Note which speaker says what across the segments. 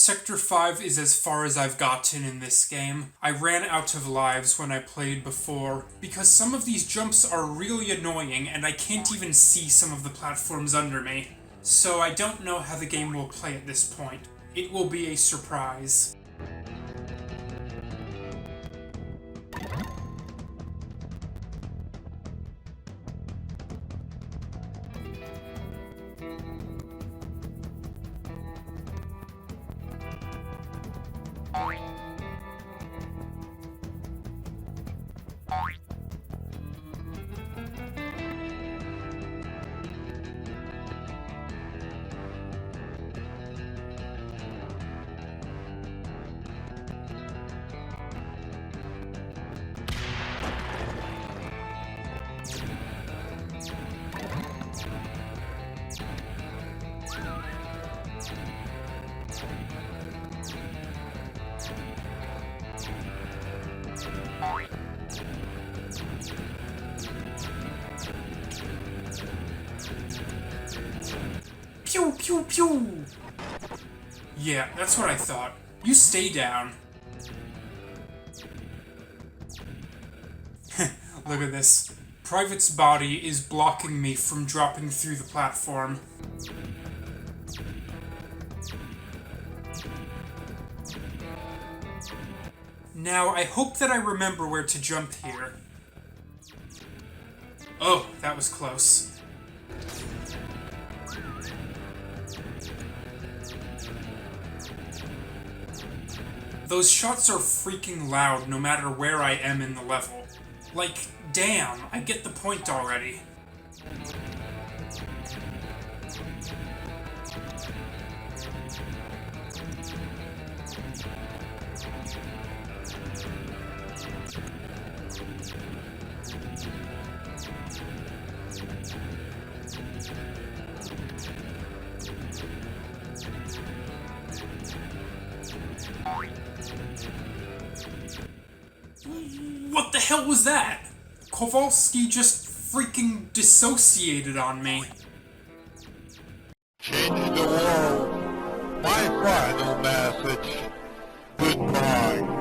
Speaker 1: Sector 5 is as far as I've gotten in this game. I ran out of lives when I played before, because some of these jumps are really annoying and I can't even see some of the platforms under me. So I don't know how the game will play at this point. It will be a surprise. Pew pew pew! Yeah, that's what I thought. You stay down. Look at this. Private's body is blocking me from dropping through the platform. Now, I hope that I remember where to jump here. Oh, that was close. Those shots are freaking loud no matter where I am in the level. Like, damn, I get the point already. What the hell was that? Kowalski just freaking dissociated on me.
Speaker 2: Change the world. My final message. Goodbye.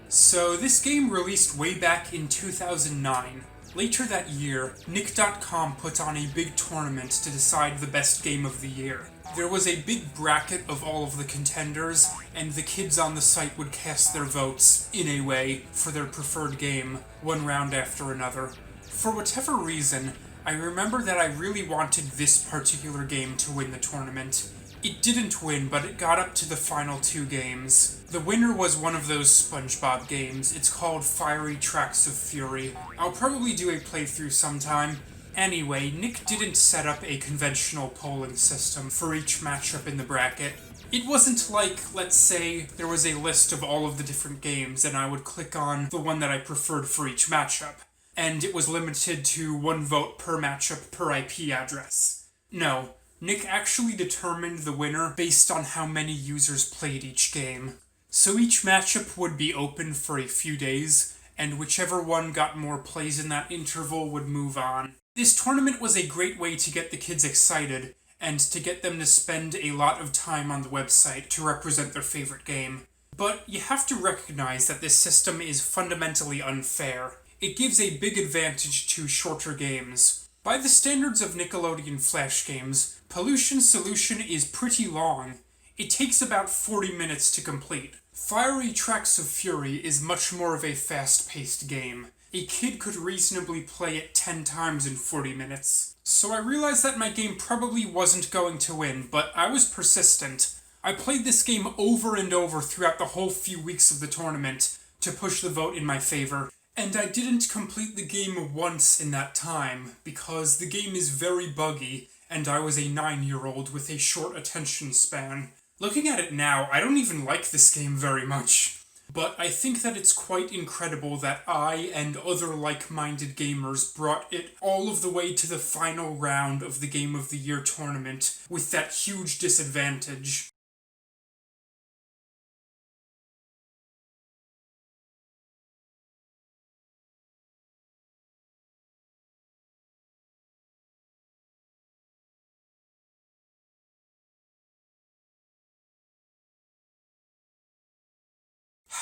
Speaker 1: So, this game released way back in 2009. Later that year, Nick.com put on a big tournament to decide the best game of the year. There was a big bracket of all of the contenders, and the kids on the site would cast their votes, in a way, for their preferred game, one round after another. For whatever reason, I remember that I really wanted this particular game to win the tournament. It didn't win, but it got up to the final 2 games. The winner was one of those SpongeBob games. It's called Fiery Tracks of Fury. I'll probably do a playthrough sometime. Anyway, Nick didn't set up a conventional polling system for each matchup in the bracket. It wasn't like, let's say, there was a list of all of the different games and I would click on the one that I preferred for each matchup. And it was limited to 1 vote per matchup per IP address. No. Nick actually determined the winner based on how many users played each game. So each matchup would be open for a few days, and whichever one got more plays in that interval would move on. This tournament was a great way to get the kids excited, and to get them to spend a lot of time on the website to represent their favorite game. But you have to recognize that this system is fundamentally unfair. It gives a big advantage to shorter games. By the standards of Nickelodeon Flash games, Pollution Solution is pretty long. It takes about 40 minutes to complete. Fiery Tracks of Fury is much more of a fast-paced game. A kid could reasonably play it 10 times in 40 minutes. So I realized that my game probably wasn't going to win, but I was persistent. I played this game over and over throughout the whole few weeks of the tournament to push the vote in my favor. And I didn't complete the game once in that time, because the game is very buggy, and I was a 9-year-old with a short attention span. Looking at it now, I don't even like this game very much. but I think that it's quite incredible that I and other like-minded gamers brought it all of the way to the final round of the Game of the Year tournament with that huge disadvantage.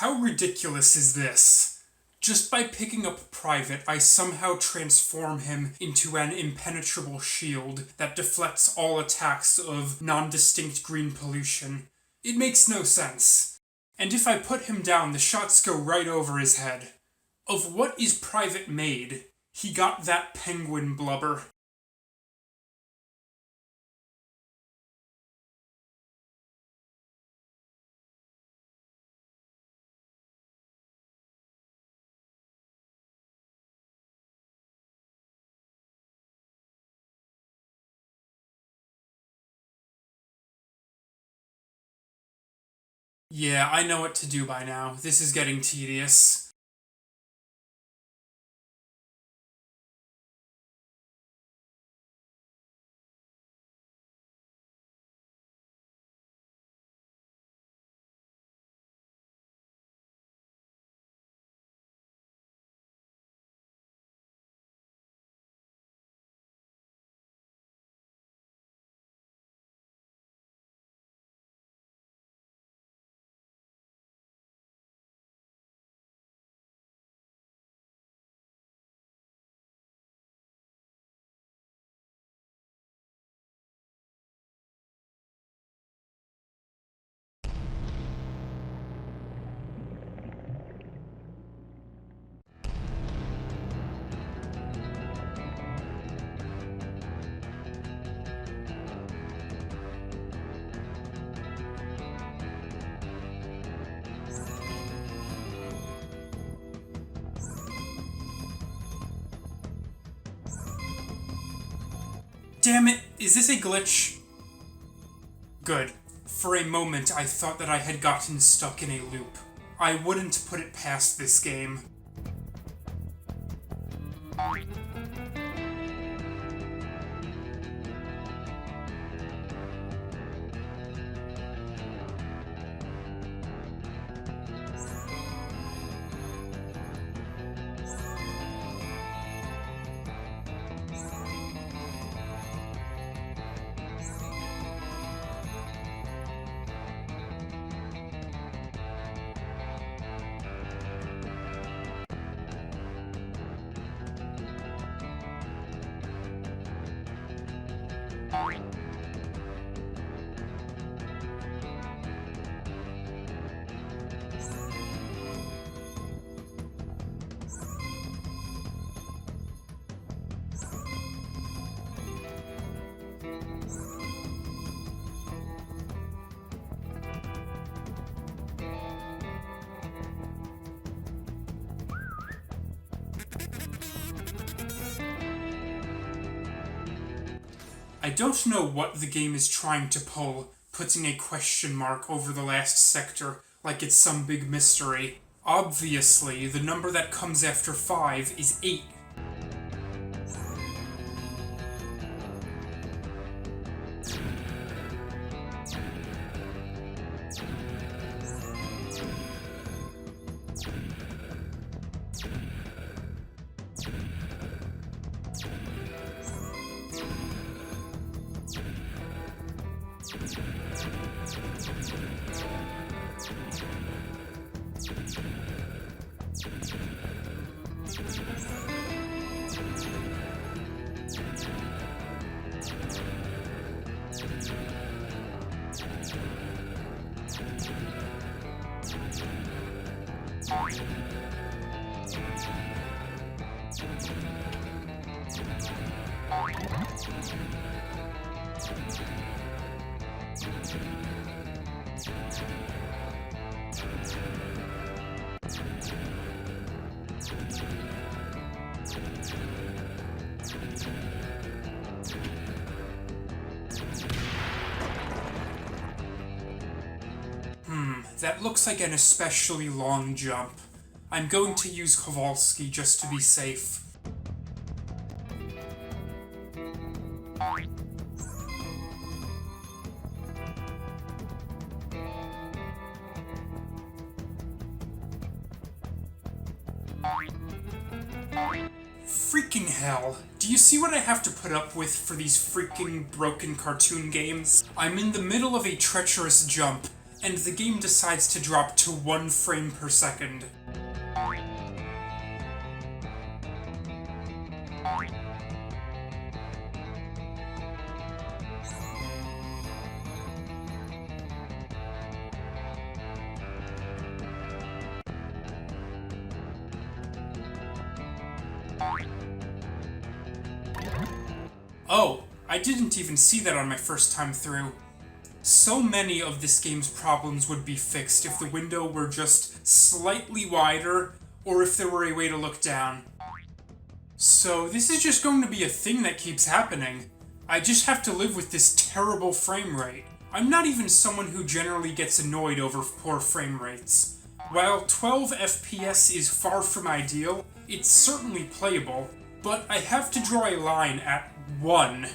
Speaker 1: How ridiculous is this? Just by picking up Private, I somehow transform him into an impenetrable shield that deflects all attacks of non-distinct green pollution. It makes no sense. And if I put him down, the shots go right over his head. Of what is Private made? He got that penguin blubber. Yeah, I know what to do by now. This is getting tedious. Damn it, is this a glitch? Good. For a moment, I thought that I had gotten stuck in a loop. I wouldn't put it past this game. I don't know what the game is trying to pull, putting a question mark over the last sector like it's some big mystery. Obviously, the number that comes after 5 is 8. That looks like an especially long jump. I'm going to use Kowalski just to be safe. Freaking hell. Do you see what I have to put up with for these freaking broken cartoon games? I'm in the middle of a treacherous jump, and the game decides to drop to 1 frame per second. Oh, I didn't even see that on my first time through. So many of this game's problems would be fixed if the window were just slightly wider, or if there were a way to look down. So this is just going to be a thing that keeps happening. I just have to live with this terrible frame rate. I'm not even someone who generally gets annoyed over poor frame rates. While 12 FPS is far from ideal, it's certainly playable, but I have to draw a line at 1.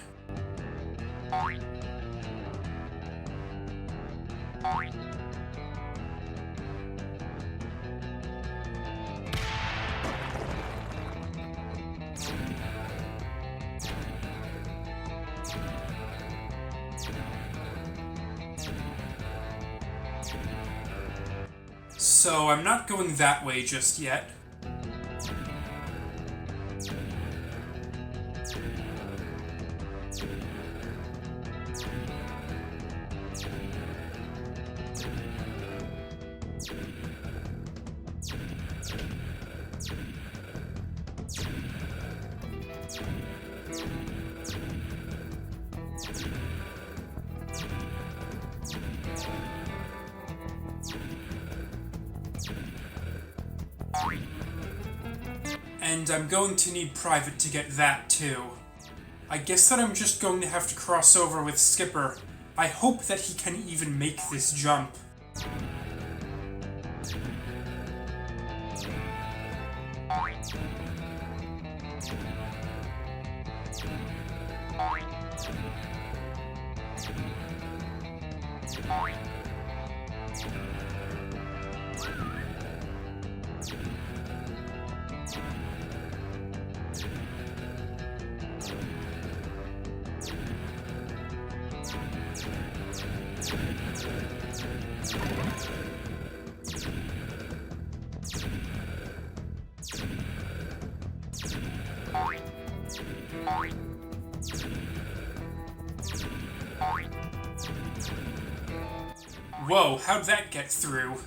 Speaker 1: So I'm not going that way just yet. And I'm going to need private to get that too. I guess that I'm just going to have to cross over with Skipper. I hope that he can even make this jump. Whoa, how'd that get through?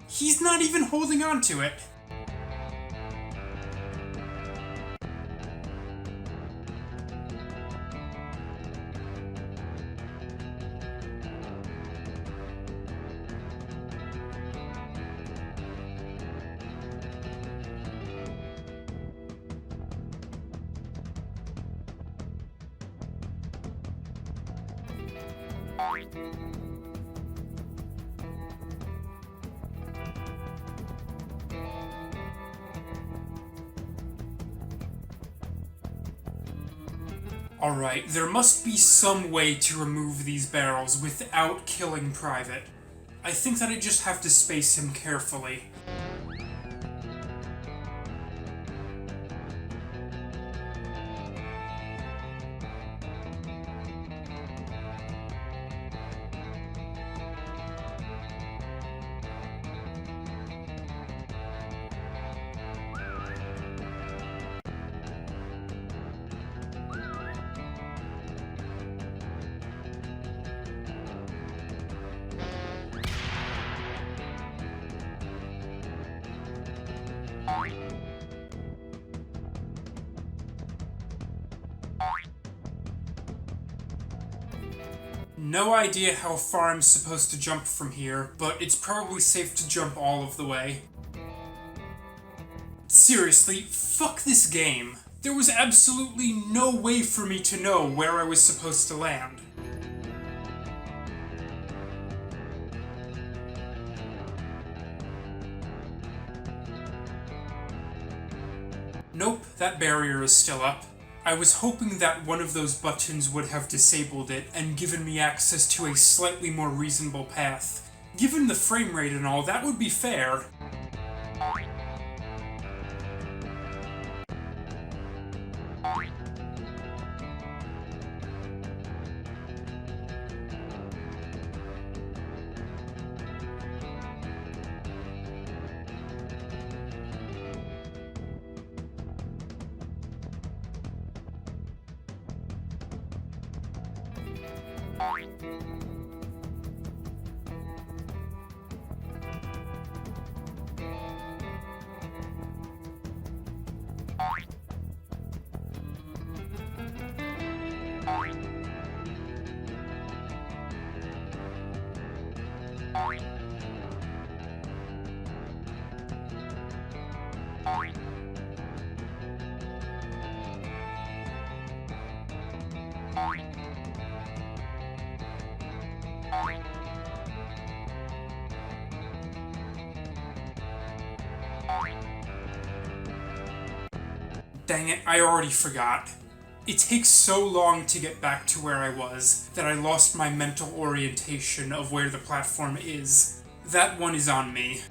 Speaker 1: He's not even holding on to it. Alright, there must be some way to remove these barrels without killing Private. I think that I just have to space him carefully. No idea how far I'm supposed to jump from here, but it's probably safe to jump all of the way. Seriously, fuck this game. There was absolutely no way for me to know where I was supposed to land. Nope, that barrier is still up. I was hoping that one of those buttons would have disabled it and given me access to a slightly more reasonable path. Given the frame rate and all, that would be fair. Dang it, I already forgot. It takes so long to get back to where I was that I lost my mental orientation of where the platform is. That one is on me.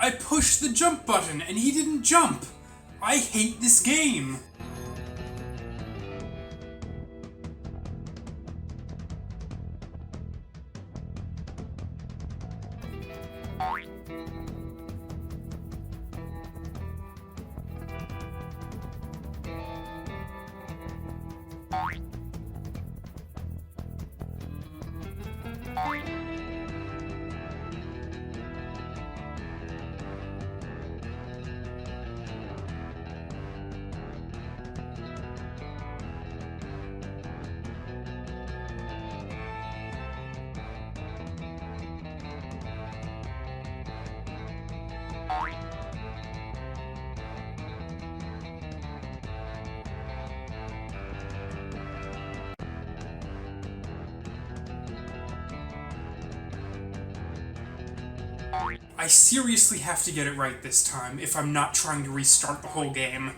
Speaker 1: I pushed the jump button and he didn't jump! I hate this game! I seriously have to get it right this time if I'm not trying to restart the whole game.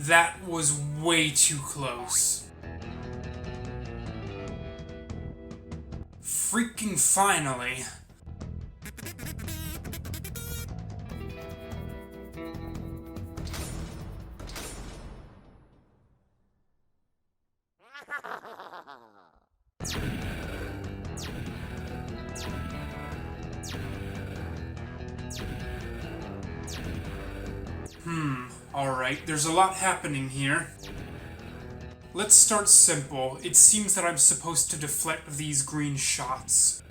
Speaker 1: That was way too close. Freaking finally. Alright, there's a lot happening here. Let's start simple. It seems that I'm supposed to deflect these green shots.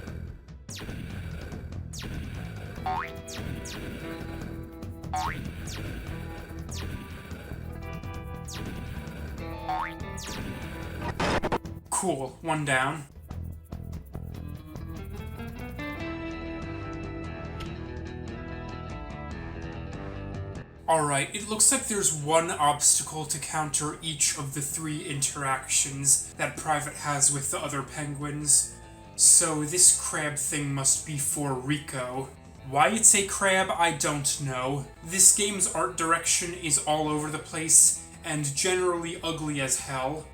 Speaker 1: Cool, one down. Alright, it looks like there's one obstacle to counter each of the 3 interactions that Private has with the other penguins. So this crab thing must be for Rico. Why it's a crab, I don't know. This game's art direction is all over the place, and generally ugly as hell.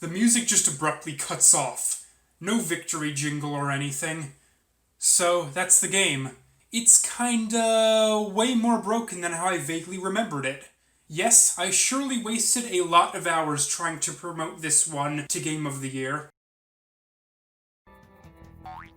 Speaker 1: The music just abruptly cuts off. No victory jingle or anything. So, that's the game. It's kinda way more broken than how I vaguely remembered it. Yes, I surely wasted a lot of hours trying to promote this one to Game of the Year.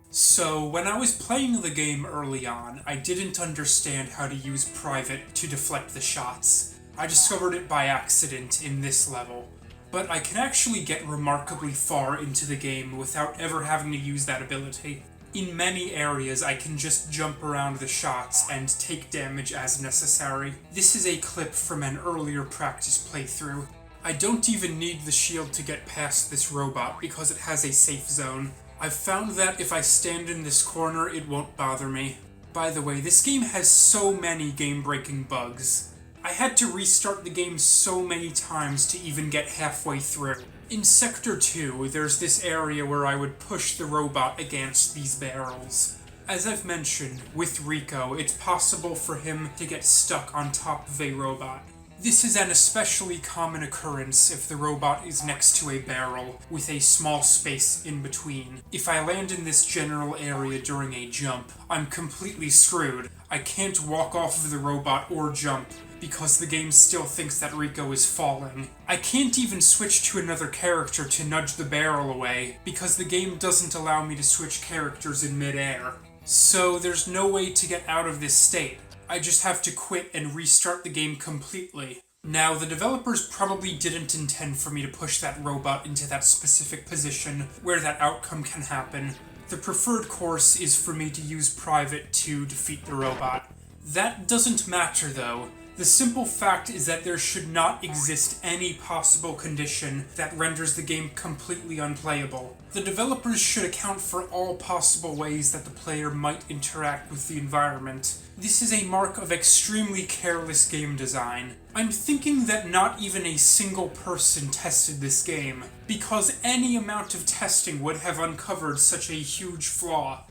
Speaker 1: So, when I was playing the game early on, I didn't understand how to use Private to deflect the shots. I discovered it by accident in this level. But I can actually get remarkably far into the game without ever having to use that ability. In many areas, I can just jump around the shots and take damage as necessary. This is a clip from an earlier practice playthrough. I don't even need the shield to get past this robot because it has a safe zone. I've found that if I stand in this corner, it won't bother me. By the way, this game has so many game-breaking bugs. I had to restart the game so many times to even get halfway through. In Sector 2, there's this area where I would push the robot against these barrels. As I've mentioned, with Rico, it's possible for him to get stuck on top of a robot. This is an especially common occurrence if the robot is next to a barrel, with a small space in between. If I land in this general area during a jump, I'm completely screwed. I can't walk off of the robot or jump, because the game still thinks that Rico is falling. I can't even switch to another character to nudge the barrel away, because the game doesn't allow me to switch characters in mid-air. So there's no way to get out of this state. I just have to quit and restart the game completely. Now, the developers probably didn't intend for me to push that robot into that specific position where that outcome can happen. The preferred course is for me to use Private to defeat the robot. That doesn't matter though. The simple fact is that there should not exist any possible condition that renders the game completely unplayable. The developers should account for all possible ways that the player might interact with the environment. This is a mark of extremely careless game design. I'm thinking that not even a single person tested this game, because any amount of testing would have uncovered such a huge flaw.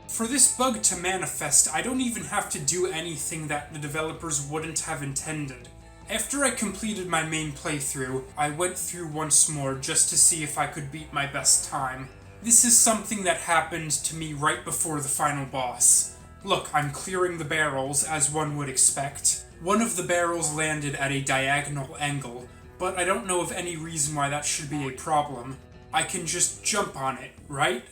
Speaker 1: For this bug to manifest, I don't even have to do anything that the developers wouldn't have intended. After I completed my main playthrough, I went through once more just to see if I could beat my best time. This is something that happened to me right before the final boss. Look, I'm clearing the barrels, as one would expect. One of the barrels landed at a diagonal angle, but I don't know of any reason why that should be a problem. I can just jump on it, right?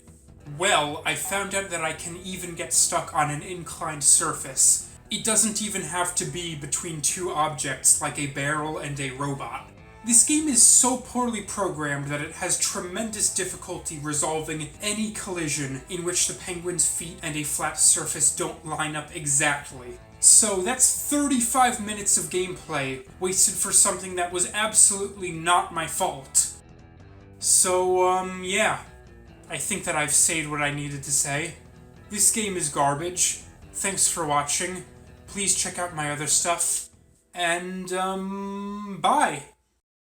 Speaker 1: Well, I found out that I can even get stuck on an inclined surface. It doesn't even have to be between two objects like a barrel and a robot. This game is so poorly programmed that it has tremendous difficulty resolving any collision in which the penguin's feet and a flat surface don't line up exactly. So that's 35 minutes of gameplay wasted for something that was absolutely not my fault. So, yeah. I think that I've said what I needed to say. This game is garbage. Thanks for watching. Please check out my other stuff. And, bye!